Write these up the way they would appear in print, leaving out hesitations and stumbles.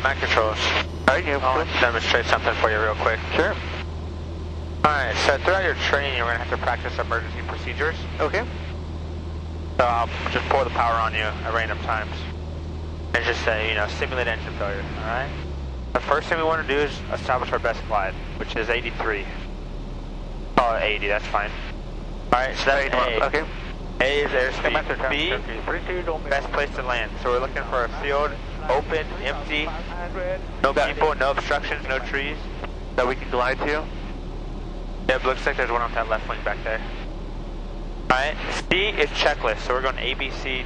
Mac controls. Alright, yeah. I'll demonstrate something for you real quick. Sure. Alright, so throughout your training, you're going to have to practice emergency procedures. Okay. So I'll just pour the power on you at random times. And just say, you know, simulate engine failure, alright? The first thing we want to do is establish our best glide, which is 83. Oh, 80, that's fine. Alright, so that's A. Okay. A is airspeed. B, best place to land. So we're looking for a field, open, empty, no people, no obstructions, no trees. That we can glide to? Yeah, it looks like there's one on that left wing back there. Alright, C is checklist, so we're going A, B, C.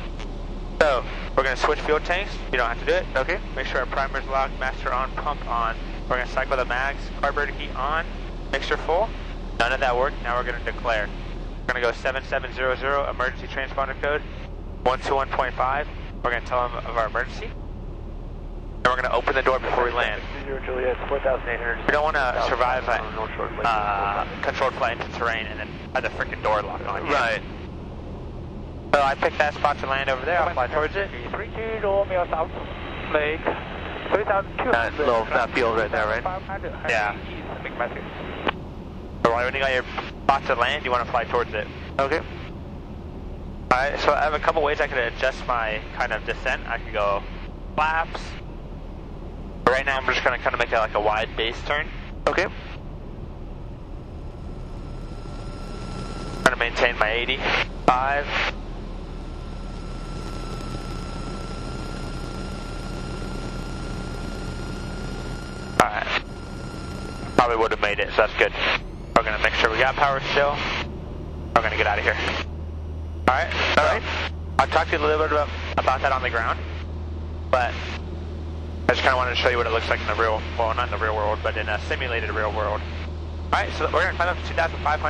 So, we're going to switch fuel tanks. You don't have to do it. Okay. Make sure our primer's locked, master on, pump on. We're going to cycle the mags, carburetor heat on, mixture full. None of that worked, now we're going to declare. We're going to go 7700, emergency transponder code, 121.5. We're going to tell them of our emergency. And we're going to open the door before we land. Juliet, 4,800. We don't want to survive controlled flight into terrain and then have the freaking door lock on you. Right. So I picked that spot to land over there, I'll fly towards it. 32 Romeo South, Lake, 3,200. That field right there, right? Yeah. So when you got your spot to land, you want to fly towards it. Okay. Alright, so I have a couple ways I could adjust my kind of descent. I could go flaps. But right now I'm just going to kind of make it like a wide base turn. Okay. Trying to maintain my 85. Alright. Probably would have made it, so that's good. We're going to make sure we got power still. We're going to get out of here. Alright? Alright. I'll talk to you a little bit about that on the ground. But I just kind of wanted to show you what it looks like in the real, well, not in the real world, but in a simulated real world. Alright, so we're going to climb up to 2,500.